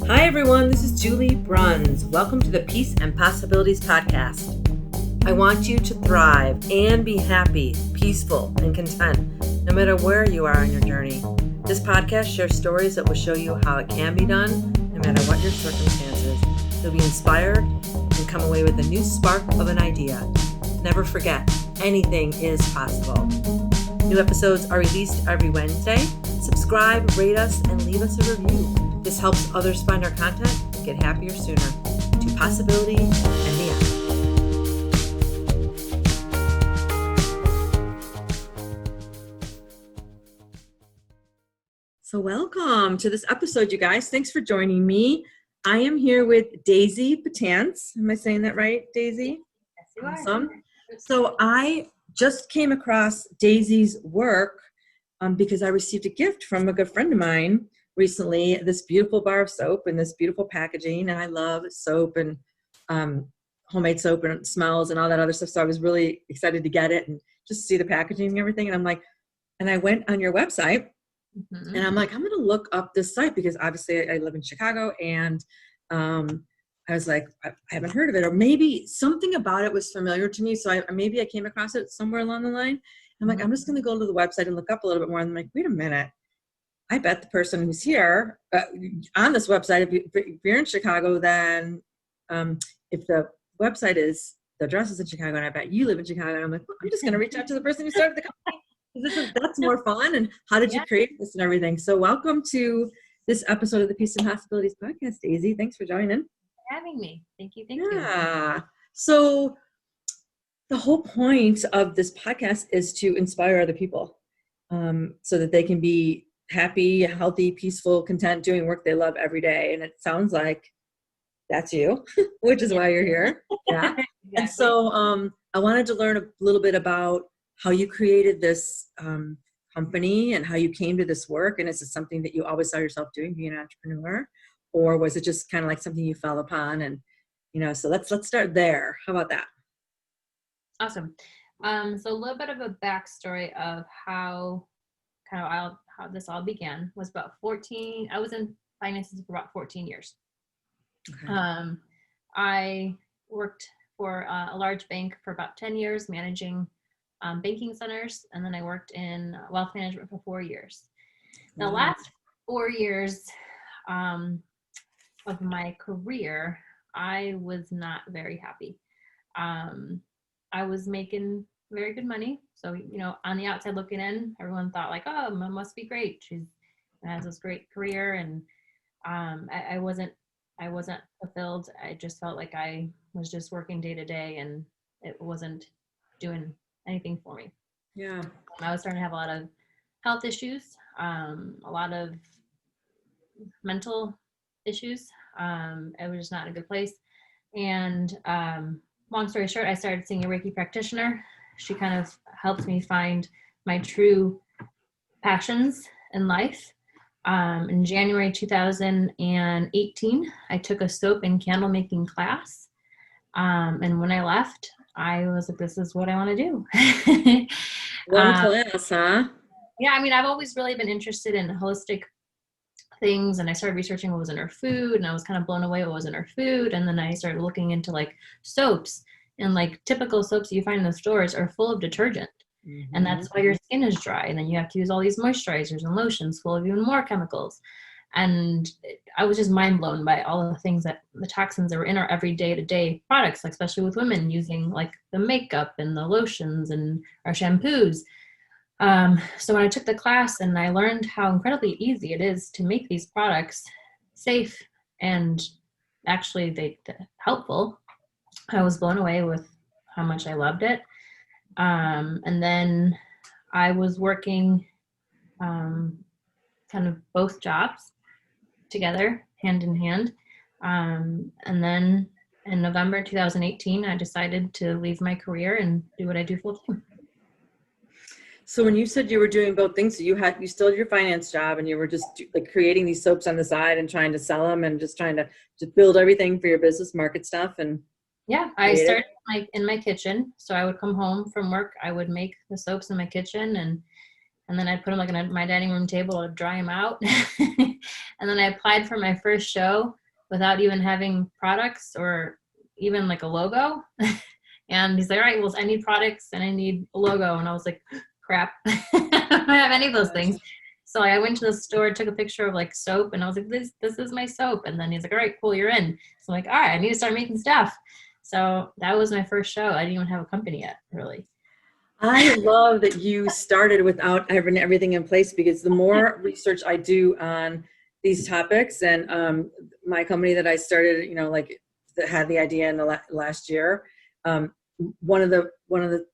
Hi everyone, this is Julie Bruns. Welcome to the Peace and Possibilities podcast. I want you to thrive and be happy, peaceful, and content, no matter where you are on your journey. This podcast shares stories that will show you how it can be done, no matter what your circumstances. You'll be inspired and come away with a new spark of an idea. Never forget, anything is possible. New episodes are released every Wednesday. Subscribe, rate us, and leave us a review. This helps others find our content and get happier sooner. To possibility and beyond. So welcome to this episode, you guys. Thanks for joining me. I am here with Daisy Patance. Am I saying that right, Daisy? Yes, you are. Awesome. So I just came across Daisy's work because I received a gift from a good friend of mine recently, this beautiful bar of soap and this beautiful packaging. And I love soap and homemade soap and smells and all that other stuff. So I was really excited to get it and just see the packaging and everything. And I'm like, and I went on your website and I'm like, I'm going to look up this site because obviously I live in Chicago and I was like, I haven't heard of it, or maybe something about it was familiar to me. So maybe I came across it somewhere along the line. I'm like, I'm just going to go to the website and look up a little bit more. And I'm like, wait a minute. I bet the person who's here on this website, if you're in Chicago, then if the website is, the address is in Chicago, and I bet you live in Chicago, and I'm like, well, I'm just going to reach out to the person who started the company. That's more fun. And how did you create this and everything? So welcome to this episode of the Peace and Possibilities podcast, Daisy. Thanks for joining. For having me. Thank you. Thank you. So the whole point of this podcast is to inspire other people so that they can be happy, healthy, peaceful, content, doing work they love every day. And it sounds like that's you, which is why you're here. Yeah. Exactly. And so I wanted to learn a little bit about how you created this company and how you came to this work. And is it something that you always saw yourself doing, being an entrepreneur? Or was it just kind of like something you fell upon? And, so let's start there. How about that? Awesome. So a little bit of a backstory of how this all began was about 14. I was in finances for about 14 years. Okay. I worked for a large bank for about 10 years, managing banking centers. And then I worked in wealth management for 4 years. The last 4 years of my career, I was not very happy. I was making very good money. So, on the outside looking in, everyone thought like, oh, Mom must be great. She has this great career. And I wasn't fulfilled. I just felt like I was just working day to day and it wasn't doing anything for me. Yeah. I was starting to have a lot of health issues, a lot of mental issues. I was just not in a good place. And long story short, I started seeing a Reiki practitioner. She kind of helped me find my true passions in life. In January 2018, I took a soap and candle making class. And when I left, I was like, this is what I want to do. One class, huh? Yeah, I've always really been interested in holistic things, and I started researching what was in her food, and I was kind of blown away what was in her food. And then I started looking into like soaps, and like typical soaps you find in the stores are full of detergent. Mm-hmm. And that's why your skin is dry. And then you have to use all these moisturizers and lotions full of even more chemicals. And I was just mind blown by all the things that the toxins that were in our everyday to day products, like especially with women using like the makeup and the lotions and our shampoos. So when I took the class and I learned how incredibly easy it is to make these products safe and actually they're helpful, I was blown away with how much I loved it. And then I was working kind of both jobs together, hand in hand. And then in November 2018, I decided to leave my career and do what I do full time. So when you said you were doing both things, so you still had your finance job and you were just like creating these soaps on the side and trying to sell them and just trying to just build everything for your business, market stuff. And yeah, I started in my kitchen. So I would come home from work, I would make the soaps in my kitchen and then I'd put them like on my dining room table to dry them out. And then I applied for my first show without even having products or even like a logo. And he's like, all right, well, I need products and I need a logo. And I was like, crap, I don't have any of those things. So I went to the store, took a picture of like soap, and I was like, this is my soap. And then he's like, all right, cool, you're in. So I'm like, all right, I need to start making stuff. So that was my first show. I didn't even have a company yet, really. I love that you started without having everything in place, because the more research I do on these topics, and my company that I started, like that had the idea in the last year, one of the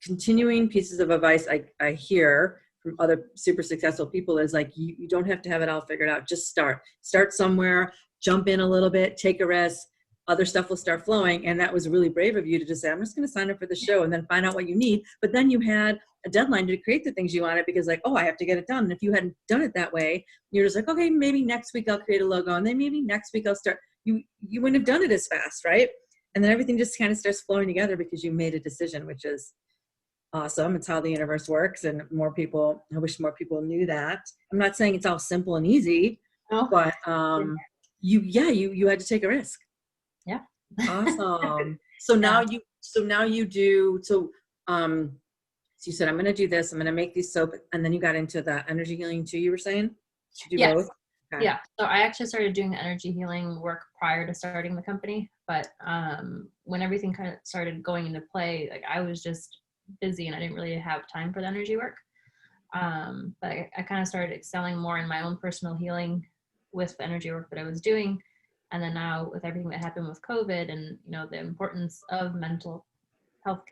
continuing pieces of advice I hear from other super successful people is like, you don't have to have it all figured out. Just start somewhere, jump in a little bit, take a risk. Other stuff will start flowing. And that was really brave of you to just say, I'm just going to sign up for the show and then find out what you need. But then you had a deadline to create the things you wanted, because like, oh, I have to get it done. And if you hadn't done it that way, you're just like, okay, maybe next week I'll create a logo. And then maybe next week I'll start. You wouldn't have done it as fast, right? And then everything just kind of starts flowing together because you made a decision, which is awesome. It's how the universe works. And I wish more people knew that. I'm not saying it's all simple and easy, but you had to take a risk. Yeah. Awesome. So now you do, so you said, I'm going to do this, I'm going to make these soap. And then you got into the energy healing too, you were saying? You do both? Okay. Yeah. So I actually started doing the energy healing work prior to starting the company. But when everything kind of started going into play, like I was just busy and I didn't really have time for the energy work. But I kind of started excelling more in my own personal healing with the energy work that I was doing. And then now with everything that happened with COVID and, the importance of mental health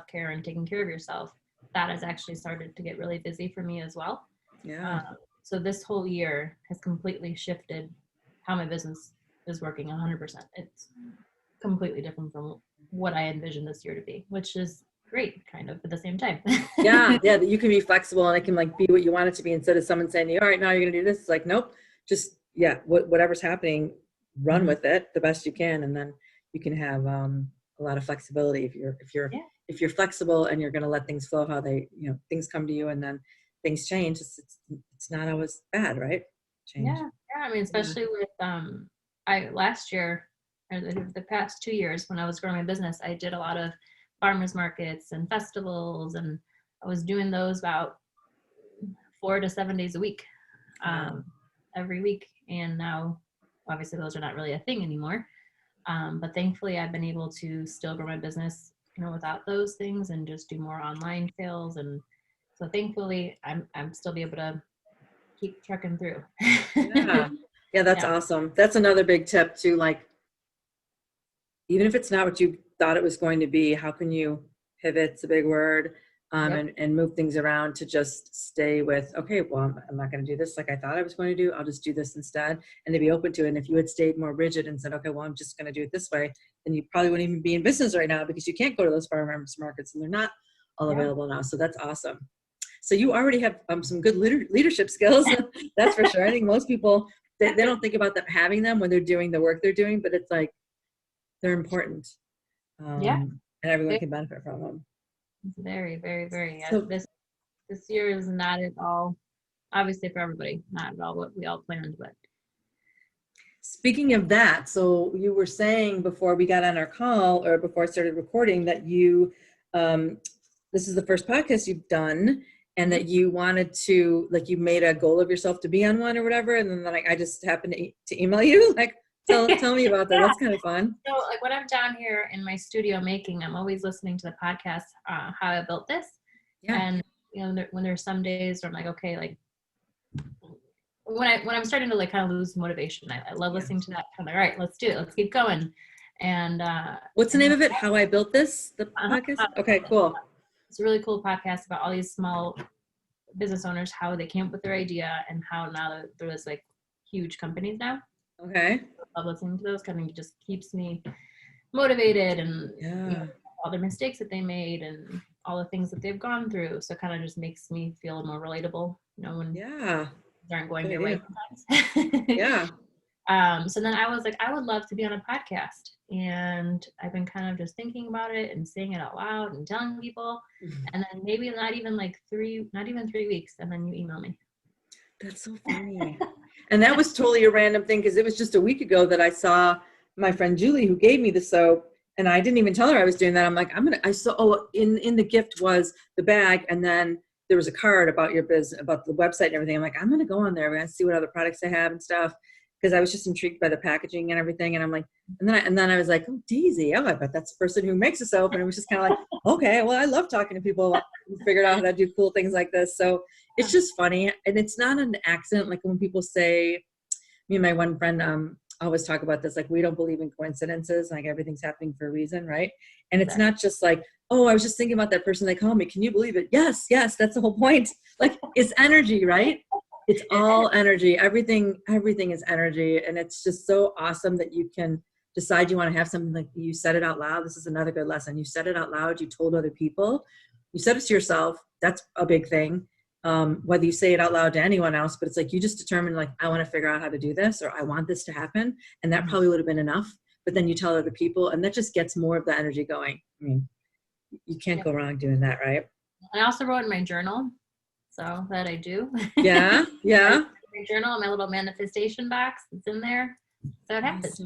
care and taking care of yourself, that has actually started to get really busy for me as well. Yeah. So this whole year has completely shifted how my business is working 100%. It's completely different from what I envisioned this year to be, which is great kind of at the same time. Yeah. That you can be flexible and it can like be what you want it to be, instead of someone saying, all right, now you're going to do this. It's like, nope, just, whatever's happening, run with it the best you can. And then you can have a lot of flexibility if you're flexible and you're going to let things flow how they, things come to you and then things change. It's not always bad, right? Change. Yeah. I mean, especially with last year or the past 2 years when I was growing my business, I did a lot of farmers markets and festivals, and I was doing those about 4 to 7 days a week, every week. And now obviously those are not really a thing anymore. But thankfully I've been able to still grow my business, without those things and just do more online sales. And so thankfully I'm still be able to keep trucking through. Yeah, that's awesome. That's another big tip too. Like, even if it's not what you thought it was going to be, how can you pivot? It's a big word. And move things around to just stay with, okay, well, I'm not going to do this like I thought I was going to do. I'll just do this instead, and to be open to it. And if you had stayed more rigid and said, okay, well, I'm just going to do it this way, then you probably wouldn't even be in business right now, because you can't go to those farmers markets and they're not all available now. So that's awesome. So you already have some good leadership skills. That's for sure. I think most people, they don't think about them having them when they're doing the work they're doing, but it's like, they're important. And everyone can benefit from them. Very, very, very. So, this year is not at all, obviously for everybody, not at all what we all planned. But speaking of that, so you were saying before we got on our call, or before I started recording, that you, this is the first podcast you've done, and that you wanted to, like, you made a goal of yourself to be on one or whatever, and then like I just happened to email you, like, tell me about that. That's kind of fun. So like when I'm down here in my studio making, I'm always listening to the podcast, How I Built This. And when there's some days where I'm like, okay, like when I'm starting to like kind of lose motivation, I love listening to that. I'm like, all right, let's do it. Let's keep going. And what's the name of it? How I Built This, the podcast? Okay, cool. It's a really cool podcast about all these small business owners, how they came up with their idea and how now there's like huge companies now. Okay. I love listening to those. Kind of just keeps me motivated, and all the mistakes that they made and all the things that they've gone through. So it kind of just makes me feel more relatable, when things aren't going your way sometimes. So then I was like, I would love to be on a podcast, and I've been kind of just thinking about it and saying it out loud and telling people, and then maybe not even 3 weeks, and then you email me. That's so funny. And that was totally a random thing because it was just a week ago that I saw my friend Julie, who gave me the soap, and I didn't even tell her I was doing that. I'm like, I saw, oh, in the gift was the bag, and then there was a card about your business, about the website and everything. I'm like, I'm going to go on there. We're going to see what other products they have and stuff. Because I was just intrigued by the packaging and everything. And I'm like, and then I was like, oh, Daisy, oh, I bet that's the person who makes the soap. And it was just kind of like, okay, well, I love talking to people who figured out how to do cool things like this. So it's just funny. And it's not an accident. Like when people say, me and my one friend always talk about this, like, we don't believe in coincidences. Like everything's happening for a reason, right? And it's not just like, oh, I was just thinking about that person they called me. Can you believe it? Yes, that's the whole point. Like it's energy, right? It's all energy. Everything is energy. And it's just so awesome that you can decide you want to have something, like you said it out loud. This is another good lesson. You said it out loud. You told other people. You said it to yourself. That's a big thing. Whether you say it out loud to anyone else, but it's like you just determined, like, I want to figure out how to do this, or I want this to happen. And that probably would have been enough. But then you tell other people, and that just gets more of the energy going. I mean, you can't go wrong doing that, right? I also wrote in my journal. So that I do. Yeah. My journal, my little manifestation box, it's in there. So it happens.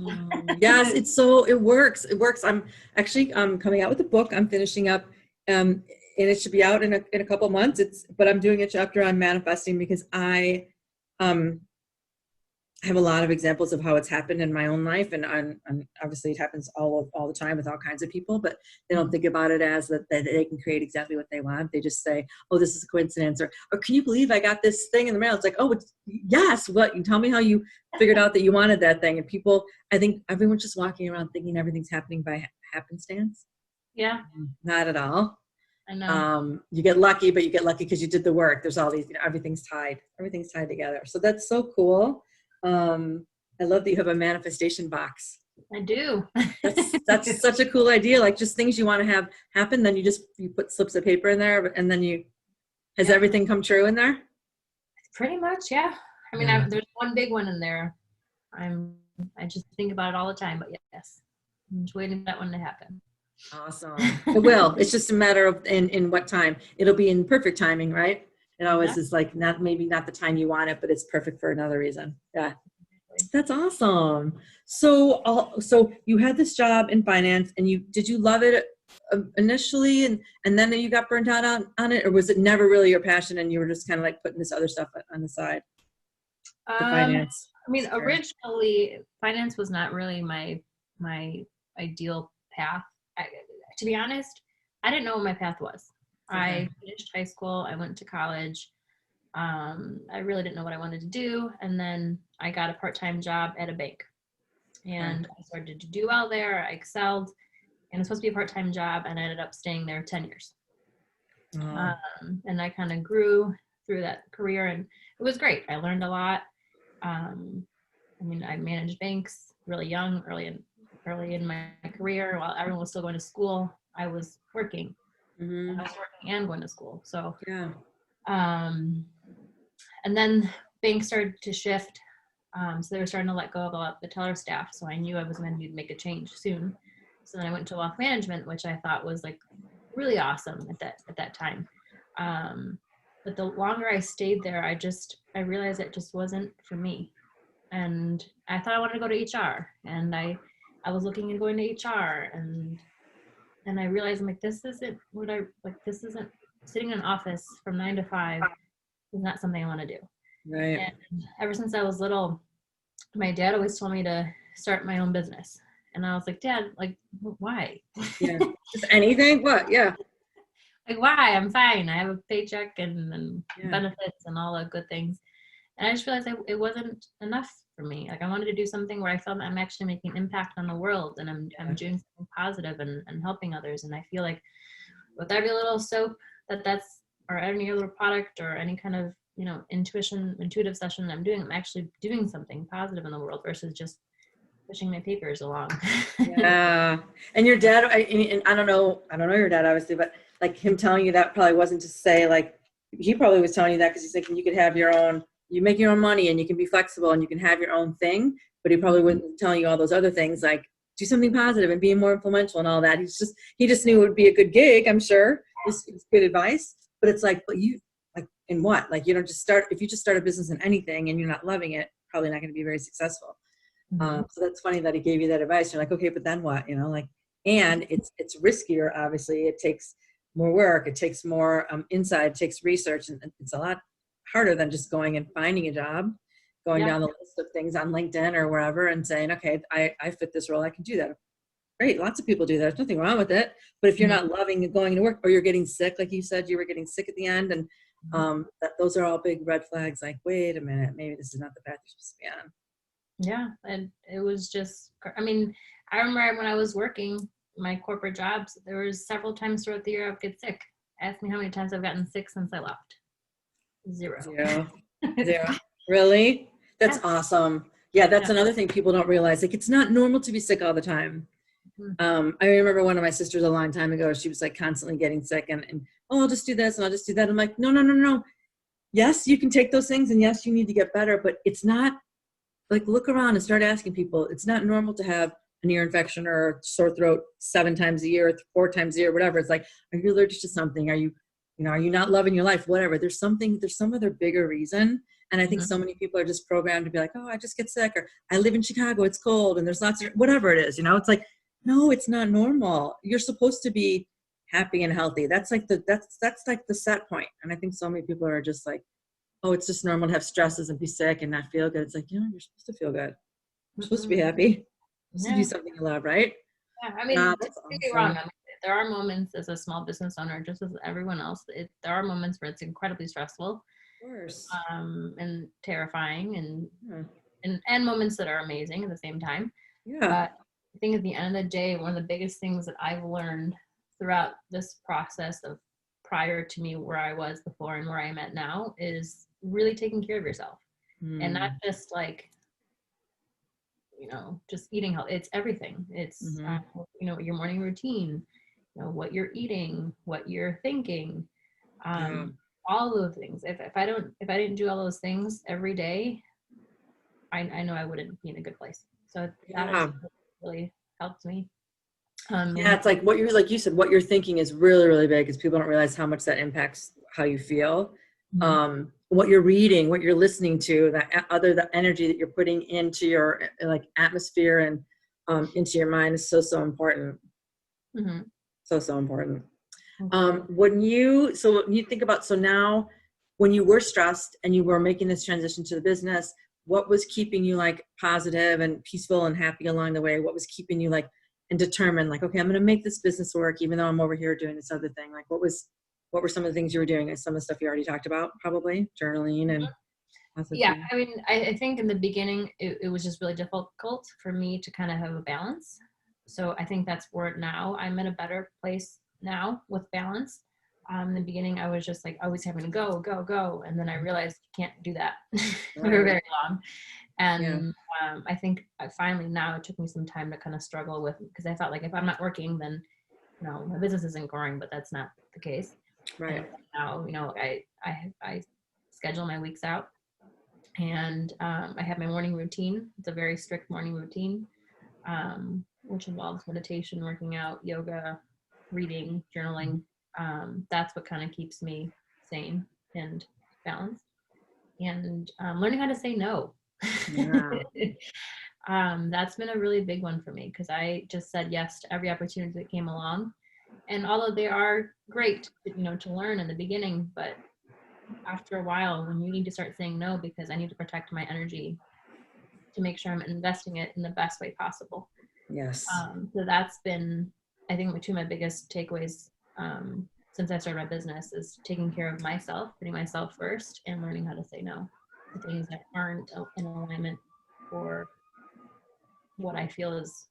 Yes, it works. It works. I'm actually coming out with a book. I'm finishing up, and it should be out in a couple of months. But I'm doing a chapter on manifesting because I have a lot of examples of how it's happened in my own life, and obviously it happens all the time with all kinds of people, but they don't think about it as that they can create exactly what they want. They just say, oh, this is a coincidence, or can you believe I got this thing in the mail? It's like, oh, yes, what? You tell me how you figured out that you wanted that thing. And people, I think everyone's just walking around thinking everything's happening by happenstance. Yeah. Not at all. I know. You get lucky, but you get lucky because you did the work. There's all these, everything's tied together. So that's so cool. I love that you have a manifestation box. I do. That's such a cool idea. Like just things you want to have happen, then you put slips of paper in there, and then has everything come true in there? Pretty much, yeah. I mean, there's one big one in there. I just think about it all the time, but yes, I'm just waiting for that one to happen. Awesome. It will. It's just a matter of in what time. It'll be in perfect timing, right? It always is, like, maybe not the time you want it, but it's perfect for another reason. Yeah. That's awesome. So you had this job in finance, and did you love it initially, and then you got burnt out on it, or was it never really your passion and you were just kind of like putting this other stuff on the side? The finance. I mean, originally finance was not really my ideal path. To be honest, I didn't know what my path was. Okay. I finished high school. I went to college. I really didn't know what I wanted to do. And then I got a part-time job at a bank. And I started to do well there. I excelled. And it was supposed to be a part-time job. And I ended up staying there 10 years. And I kind of grew through that career. And it was great. I learned a lot. I mean, I managed banks really young, early in my career. While everyone was still going to school, I was working. Mm-hmm. I was working and going to school. So, yeah. And then banks started to shift. So they were starting to let go of a lot of the teller staff. So I knew I was going to make a change soon. So then I went to wealth management, which I thought was like really awesome at that time. But the longer I stayed there, I realized it just wasn't for me. And I thought I wanted to go to HR, and I was looking at going to HR, and I realized, I'm like, this isn't sitting in an office from 9 to 5 is not something I want to do. Right. And ever since I was little, my dad always told me to start my own business. And I was like, Dad, like, why? Yeah. Just anything? What? Yeah. Like, why? I'm fine. I have a paycheck and benefits and all the good things. And I just realized it wasn't enough for me. Like, I wanted to do something where I felt I'm actually making an impact on the world, and I'm doing something positive and helping others. And I feel like with every little soap or any other product or any kind of, intuitive session I'm doing, I'm actually doing something positive in the world versus just pushing my papers along. Yeah. And your dad, and I don't know your dad obviously, but like him telling you that probably wasn't to say, like, he probably was telling you that because he's thinking you could have you make your own money and you can be flexible and you can have your own thing, but he probably wasn't telling you all those other things, like do something positive and be more influential and all that. He just knew it would be a good gig, I'm sure. It's good advice, but it's like, but you, like, in what? Like, you don't just start, if you just start a business in anything and you're not loving it, probably not going to be very successful. Mm-hmm. So that's funny that he gave you that advice. You're like, okay, but then what? Like, and it's riskier. Obviously, it takes more work. It takes more insight. It takes research, and it's a lot harder than just going and finding a job, going Yeah. down the list of things on LinkedIn or wherever, and saying, okay, I fit this role. I can do that. Great, lots of people do that. There's nothing wrong with it. But if you're Mhm. not loving going to work, or you're getting sick, like you said, you were getting sick at the end, and those are all big red flags. Like, wait a minute, maybe this is not the path you're supposed to be on. Yeah, and it was just, I mean, I remember when I was working my corporate jobs, there was several times throughout the year I would get sick. Ask me how many times I've gotten sick since I left. Zero. Zero. Zero. Really? That's Yeah. awesome. Yeah, that's Yeah. another thing people don't realize. Like, it's not normal to be sick all the time. Mhm. I remember one of my sisters a long time ago, she was like constantly getting sick and oh, I'll just do this and I'll just do that. I'm like, no, no, no, no. Yes, you can take those things and yes, you need to get better, but it's not like, look around and start asking people. It's not normal to have an ear infection or sore throat 7 times a year, 4 times a year, whatever. It's like, are you allergic to something? Are you are you not loving your life? Whatever. There's some other bigger reason. And I think Mhm. so many people are just programmed to be like, oh, I just get sick, or I live in Chicago, it's cold, and there's lots of whatever it is, it's like, no, it's not normal. You're supposed to be happy and healthy. That's like that's like the set point. And I think so many people are just like, oh, it's just normal to have stresses and be sick and not feel good. It's like, you're supposed to feel good. You're supposed to be Mhm. happy. Supposed to do Yeah. something you love, right? Yeah. I mean, That's don't get me wrong. awesome. I mean, there are moments as a small business owner, just as everyone else, there are moments where it's incredibly stressful, Of course. and terrifying, Yeah. and moments that are amazing at the same time. Yeah. But I think at the end of the day, one of the biggest things that I've learned throughout this process of prior to me where I was before and where I'm at now is really taking care of yourself. And not Mm. just like, just eating health. It's everything. It's, Mm-hmm. your morning routine, what you're eating, what you're thinking, Yeah. all those things. If I didn't do all those things every day, I know I wouldn't be in a good place. So that has Yeah. really helped me. Yeah. It's like like you said, what you're thinking is really, really big because people don't realize how much that impacts how you feel. Mhm. What you're reading, what you're listening to, the energy that you're putting into your like atmosphere and into your mind is so, so important. Mhm. So, so important. Absolutely. When you think about, so now when you were stressed and you were making this transition to the business, what was keeping you like positive and peaceful and happy along the way? What was keeping you like and determined, like, okay, I'm going to make this business work, even though I'm over here doing this other thing? Like, what were some of the things you were doing? Some of the stuff you already talked about, probably journaling and Yeah, positivity. I mean, I think in the beginning it was just really difficult for me to kind of have a balance. So I think that's where now I'm in a better place now with balance. In the beginning, I was just like always having to go, go, go, and then I realized you can't do that for Right. very long. Yeah. And I think I finally now it took me some time to kind of struggle with because I felt like if I'm not working, then my business isn't growing, but that's not the case. And Right. now, I schedule my weeks out and I have my morning routine. It's a very strict morning routine, which involves meditation, working out, yoga, reading, journaling. That's what kind of keeps me sane and balanced. And learning how to say no. Yeah. That's been a really big one for me because I just said yes to every opportunity that came along. And although they are great, to learn in the beginning, but after a while, when you need to start saying no because I need to protect my energy to make sure I'm investing it in the best way possible. Yes. So that's been, I think, two of my biggest takeaways since I started my business is taking care of myself, putting myself first, and learning how to say no to things that aren't in alignment for what I feel is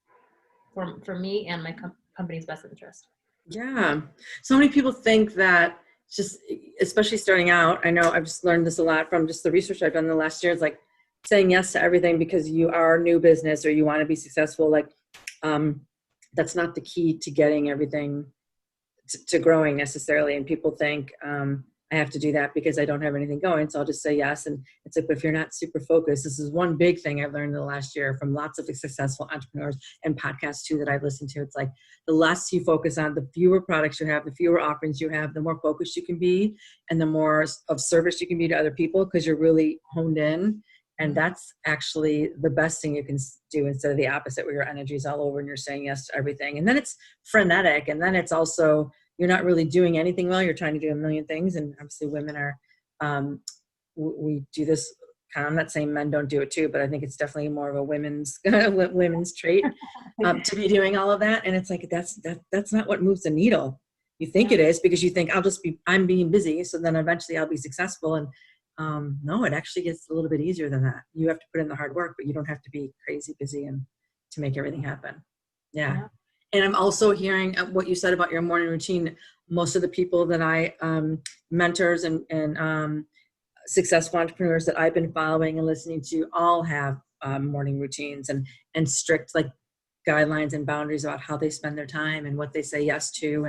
for me and my company's best interest. Yeah. So many people think that just, especially starting out, I know I've just learned this a lot from just the research I've done in the last year. It's like saying yes to everything because you are a new business or you want to be successful. Like, that's not the key to getting everything to growing necessarily. And people think, I have to do that because I don't have anything going. So I'll just say yes. And it's like, but if you're not super focused, this is one big thing I've learned in the last year from lots of successful entrepreneurs and podcasts too that I've listened to. It's like the less you focus on, the fewer products you have, the fewer offerings you have, the more focused you can be and the more of service you can be to other people because you're really honed in And that's actually the best thing you can do instead of the opposite, where your energy is all over and you're saying yes to everything. And then it's frenetic. And then it's also, you're not really doing anything well. You're trying to do a million things. And obviously women are, we do this kind of, I'm not saying men don't do it too, but I think it's definitely more of a women's trait to be doing all of that. And it's like, that's not what moves the needle. You think it is because you think I'm being busy. So then eventually I'll be successful. And no, it actually gets a little bit easier than that. You have to put in the hard work, but you don't have to be crazy busy and to make everything happen. Yeah. And I'm also hearing what you said about your morning routine. Most of the people that I mentors and successful entrepreneurs that I've been following and listening to all have morning routines and strict like guidelines and boundaries about how they spend their time and what they say yes to,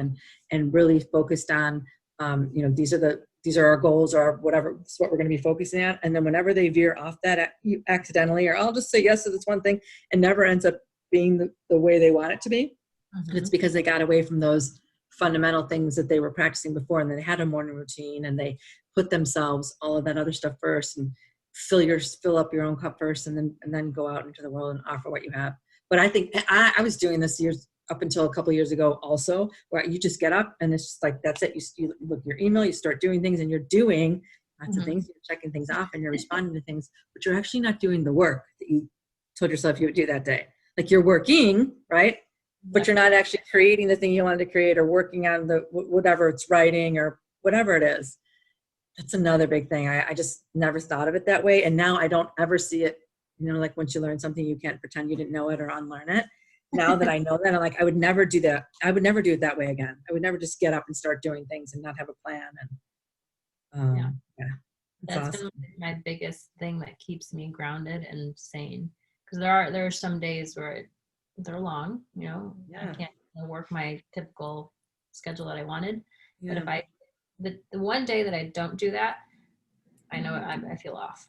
and really focused on these are our goals or whatever. It's what we're going to be focusing on. And then whenever they veer off that accidentally, or I'll just say yes to this one thing, and never ends up being the way they want it to be. Mm-hmm. It's because they got away from those fundamental things that they were practicing before, and then they had a morning routine and they put themselves, all of that other stuff first, and fill up your own cup first, and then go out into the world and offer what you have. But I think I was doing this up until a couple of years ago also, where you just get up and it's just like, that's it. You look at your email, you start doing things, and you're doing lots of things, you're checking things off and you're responding to things, but you're actually not doing the work that you told yourself you would do that day. Like you're working, right? But you're not actually creating the thing you wanted to create, or working on the whatever it's writing or whatever it is. That's another big thing. I just never thought of it that way. And now I don't ever see it, like once you learn something, you can't pretend you didn't know it or unlearn it. Now that I know that, I'm like, I would never do that. I would never do it that way again. I would never just get up and start doing things and not have a plan. And that's awesome. been my biggest thing that keeps me grounded and sane. Because there are some days where they're long, I can't work my typical schedule that I wanted. But if the one day that I don't do that, I know I feel off.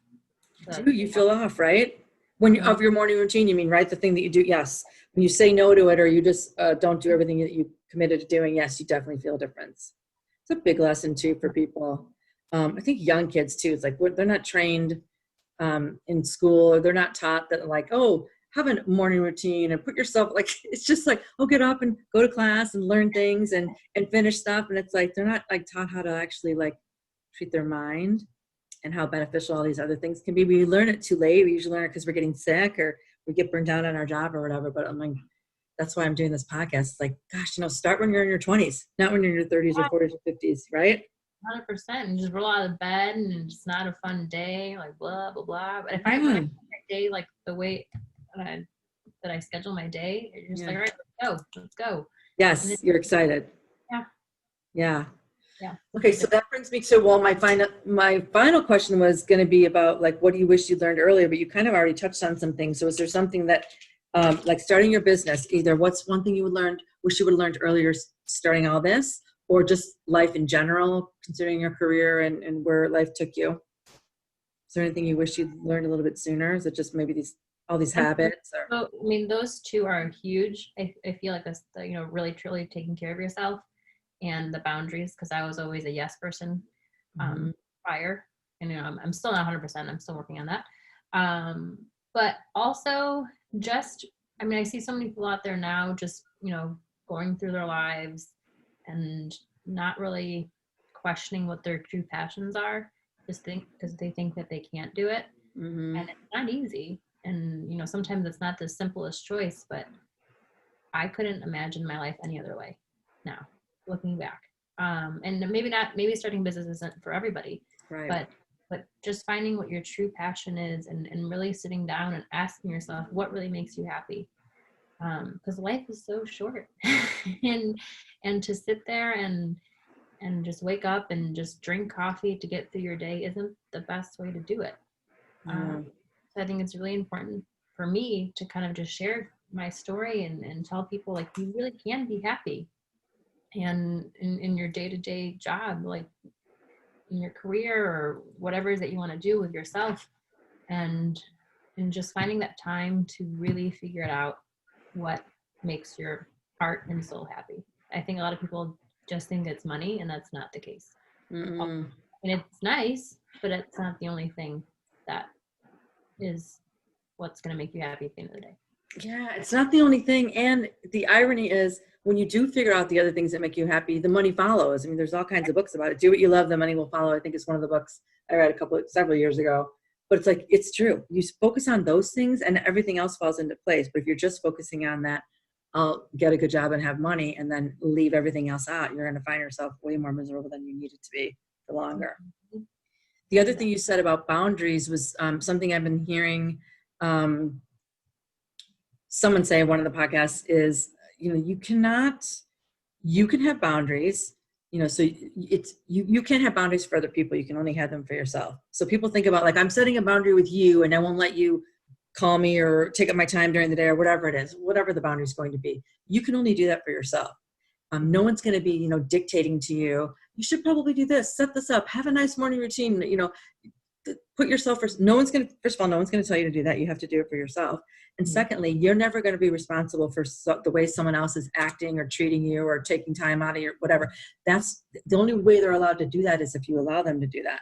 So you feel off, right? Of your morning routine, you mean, right? The thing that you do, yes. When you say no to it, or you just don't do everything that you committed to doing, yes, you definitely feel a difference. It's a big lesson too for people. I think young kids too. It's like they're not trained in school, or they're not taught that, like, oh, have a morning routine and put yourself, like, it's just like, oh, get up and go to class and learn things and finish stuff. And it's like, they're not like taught how to actually like treat their mind and how beneficial all these other things can be. We learn it too late. We usually learn it because we're getting sick or we get burned out on our job or whatever. But I'm like, that's why I'm doing this podcast. It's like, gosh, start when you're in your 20s, not when you're in your 30s or 40s or 50s, right? 100%. And just roll out of bed and it's not a fun day, like blah, blah, blah. But if I run my day like the way that I schedule my day, it's just like, all right, let's go. Yes, you're excited. Yeah. Okay, so that brings me to, my final question was going to be about, like, what do you wish you learned earlier? But you kind of already touched on some things. So is there something that, like starting your business, either what's one thing you wish you would have learned earlier starting all this, or just life in general, considering your career and where life took you? Is there anything you wish you'd learned a little bit sooner? Is it just maybe all these habits? Or? So, I mean, those two are huge. I feel like this, really truly taking care of yourself and the boundaries, because I was always a yes person prior, and I'm still not 100%. I'm still working on that. But also just, I see so many people out there now just going through their lives and not really questioning what their true passions are, just because they think that they can't do it, and it's not easy. And sometimes it's not the simplest choice, but I couldn't imagine my life any other way now, looking back. And maybe starting business isn't for everybody, right. but just finding what your true passion is and really sitting down and asking yourself what really makes you happy. Because life is so short, and to sit there and just wake up and just drink coffee to get through your day isn't the best way to do it. So I think it's really important for me to kind of just share my story and tell people, like, you really can be happy, and in your day-to-day job, like in your career or whatever it is that you want to do with yourself, and just finding that time to really figure out what makes your heart and soul happy. I think a lot of people just think it's money, and that's not the case. And it's nice, but it's not the only thing that is what's going to make you happy at the end of the day. Yeah, it's not the only thing. And the irony is when you do figure out the other things that make you happy, the money follows. I mean, there's all kinds of books about it. Do what you love, the money will follow. I think it's one of the books I read several years ago. But it's like, it's true. You focus on those things and everything else falls into place. But if you're just focusing on that, I'll get a good job and have money and then leave everything else out, you're going to find yourself way more miserable than you need it to be for longer. The other thing you said about boundaries was something I've been hearing someone say on one of the podcasts is, you can have boundaries, so you can't have boundaries for other people. You can only have them for yourself. So people think about like, I'm setting a boundary with you and I won't let you call me or take up my time during the day or whatever it is, whatever the boundary is going to be. You can only do that for yourself. No one's going to be, dictating to you. You should probably do this, set this up, have a nice morning routine, put yourself first. First of all, no one's going to tell you to do that. You have to do it for yourself. And secondly, you're never going to be responsible for the way someone else is acting or treating you or taking time out of your whatever. That's the only way they're allowed to do that is if you allow them to do that.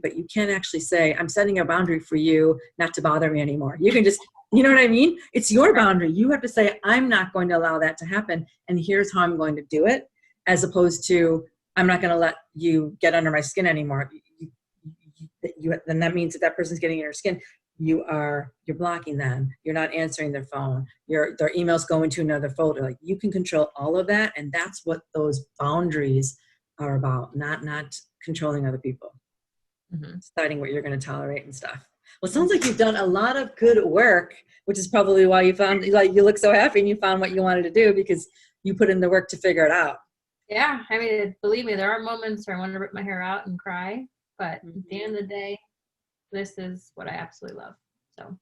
But you can't actually say, I'm setting a boundary for you not to bother me anymore. You can just, you know what I mean? It's your boundary. You have to say, I'm not going to allow that to happen. And here's how I'm going to do it, as opposed to, I'm not going to let you get under my skin anymore. Then that means that person's getting in your skin. You're blocking them. You're not answering their phone. Their email's going to another folder. Like, you can control all of that. And that's what those boundaries are about. Not controlling other people. Deciding what you're going to tolerate and stuff. Well, it sounds like you've done a lot of good work, which is probably why you found, like, you look so happy and you found what you wanted to do because you put in the work to figure it out. Yeah. I mean, believe me, there are moments where I want to rip my hair out and cry, but at the end of the day, this is what I absolutely love. So.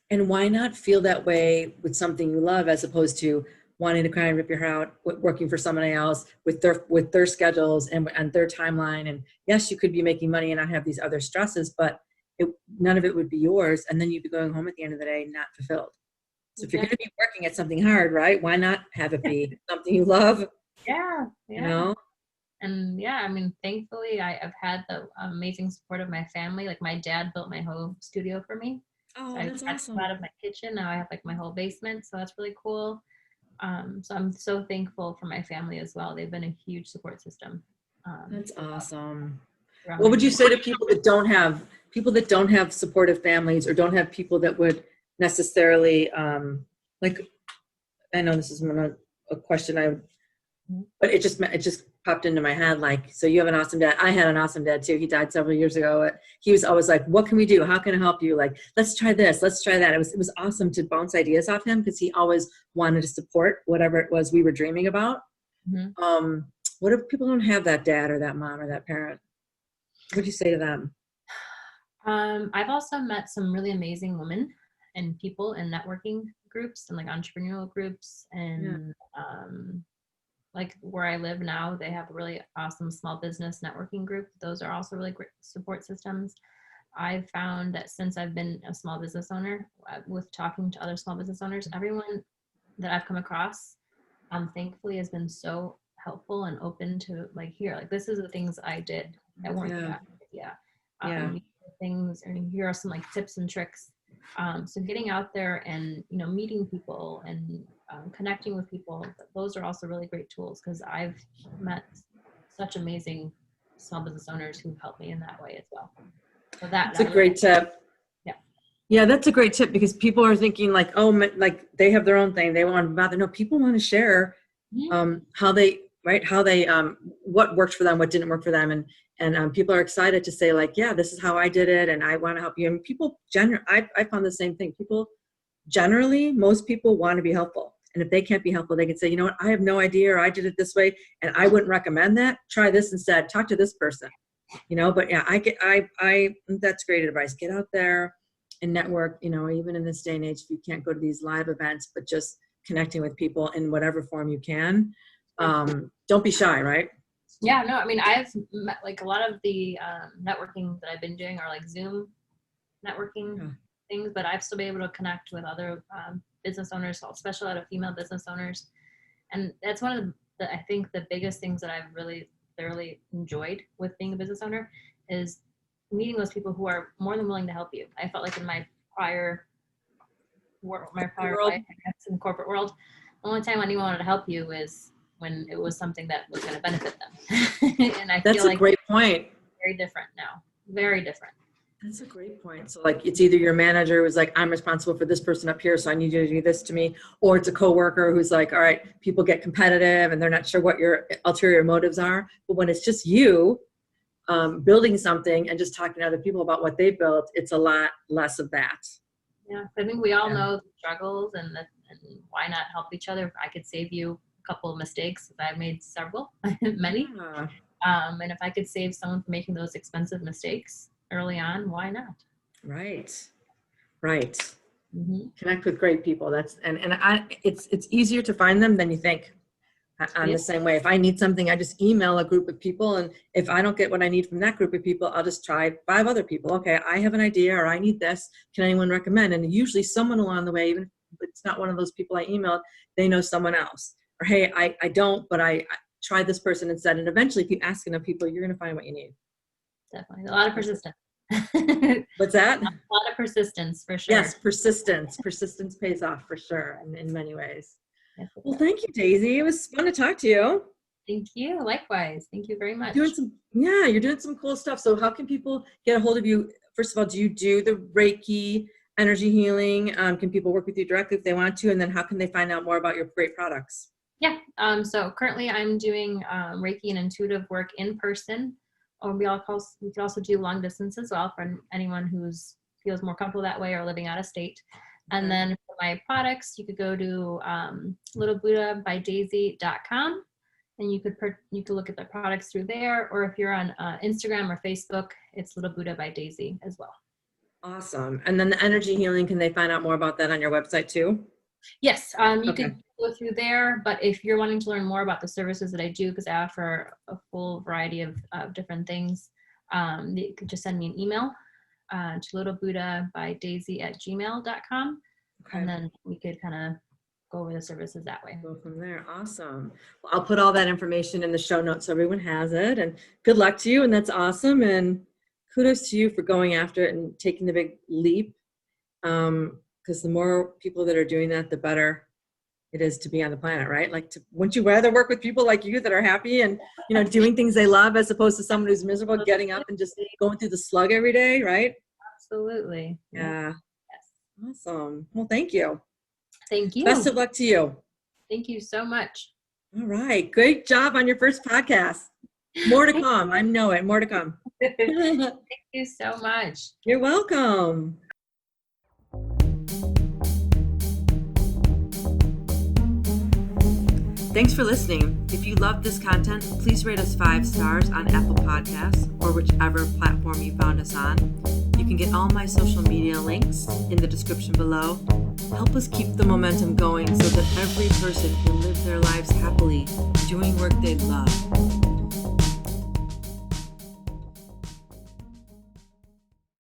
And why not feel that way with something you love, as opposed to wanting to cry and rip your hair out, working for somebody else with their schedules and their timeline. And yes, you could be making money and not have these other stresses, but none of it would be yours. And then you'd be going home at the end of the day, not fulfilled. So if you're going to be working at something hard, right? Why not have it be something you love? Yeah. You know? And yeah, I mean, thankfully I've had the amazing support of my family. Like, my dad built my whole studio for me. Oh, so that's awesome. Out of my kitchen. Now I have like my whole basement. So that's really cool. So I'm so thankful for my family as well. They've been a huge support system. That's awesome. What would you say to people that don't have supportive families, or don't have people that would necessarily, like, I know this is a question but it just popped into my head. Like, so you have an awesome dad. I had an awesome dad too. He died several years ago. He was always like, what can we do? How can I help you? Like, let's try this, let's try that. It was awesome to bounce ideas off him because he always wanted to support whatever it was we were dreaming about. What if people don't have that dad or that mom or that parent? What would you say to them? I've also met some really amazing women and people in networking groups and like entrepreneurial groups, and like where I live now, they have a really awesome small business networking group. Those are also really great support systems. I've found that since I've been a small business owner, with talking to other small business owners, everyone that I've come across, thankfully has been so helpful and open to like, this is the things I did that weren't a good idea. Things, and here are some like tips and tricks. So getting out there and, meeting people and connecting with people, those are also really great tools, because I've met such amazing small business owners who've helped me in that way as well. So that's a great tip. Yeah, that's a great tip, because people are thinking like, oh, like they have their own thing. They want to bother. No, people want to share how they, what worked for them, what didn't work for them. And people are excited to say like, yeah, this is how I did it, and I want to help you. And people I found the same thing. Most people want to be helpful. And if they can't be helpful, they can say, you know what, I have no idea, or I did it this way, and I wouldn't recommend that. Try this instead. Talk to this person. But yeah, that's great advice. Get out there and network, even in this day and age, if you can't go to these live events, but just connecting with people in whatever form you can. Don't be shy, right? Yeah, no, I mean, I've met like a lot of the networking that I've been doing are like Zoom networking things, but I've still been able to connect with other business owners, especially a lot of female business owners. And that's one of I think the biggest things that I've really thoroughly enjoyed with being a business owner is meeting those people who are more than willing to help you. I felt like in my my prior World. life, I guess, in the corporate world. The only time anyone wanted to help you is when it was something that was going to benefit them. And I That's feel a like great point. it's very different now. Very different. That's a great point. So like it's either your manager who's like, I'm responsible for this person up here, so I need you to do this to me, or it's a coworker who's like, all right, people get competitive and they're not sure what your ulterior motives are. But when it's just you building something and just talking to other people about what they built, it's a lot less of that. Yeah, I think we all know the struggles and why not help each other. If I could save you a couple of mistakes, I've made several, many. Yeah. And if I could save someone from making those expensive mistakes early on, why not? Right. Right. Mm-hmm. Connect with great people. It's easier to find them than you think. I'm the same way. If I need something, I just email a group of people. And if I don't get what I need from that group of people, I'll just try 5 other people. Okay, I have an idea or I need this. Can anyone recommend? And usually someone along the way, even if it's not one of those people I emailed, they know someone else. Or, hey, I don't, but I try this person instead. And eventually, if you ask enough people, you're going to find what you need. Definitely. A lot of persistence. What's that? A lot of persistence, for sure. Yes, persistence. Persistence pays off for sure in many ways. Yes, Well, thank you, Daisy. It was fun to talk to you. Thank you. Likewise. Thank you very much. You're doing some cool stuff. So how can people get a hold of you? First of all, do you do the Reiki energy healing? Can people work with you directly if they want to? And then how can they find out more about your great products? Yeah. So currently I'm doing Reiki and intuitive work in person. We could also do long distance as well for anyone who's feels more comfortable that way or living out of state. And then for my products, you could go to littlebuddhabydaisy.com and you could look at the products through there. Or if you're on Instagram or Facebook, it's Little Buddha by Daisy as well. Awesome. And then the energy healing, can they find out more about that on your website too? Yes, you could go through there, but if you're wanting to learn more about the services that I do, because I offer a full variety of different things, you could just send me an email to littlebuddhabydaisy@gmail.com, and then we could kind of go over the services that way. Go from there. Awesome. Well, I'll put all that information in the show notes so everyone has it. And good luck to you. And that's awesome. And kudos to you for going after it and taking the big leap. Because the more people that are doing that, the better it is to be on the planet, right? Like, wouldn't you rather work with people like you that are happy and, doing things they love as opposed to someone who's miserable, getting up and just going through the slug every day, right? Absolutely. Yeah. Yes. Awesome. Well, thank you. Thank you. Best of luck to you. Thank you so much. All right. Great job on your first podcast. More to come. I know it. More to come. Thank you so much. You're welcome. Thanks for listening. If you love this content, please rate us 5 stars on Apple Podcasts or whichever platform you found us on. You can get all my social media links in the description below. Help us keep the momentum going so that every person can live their lives happily, doing work they love.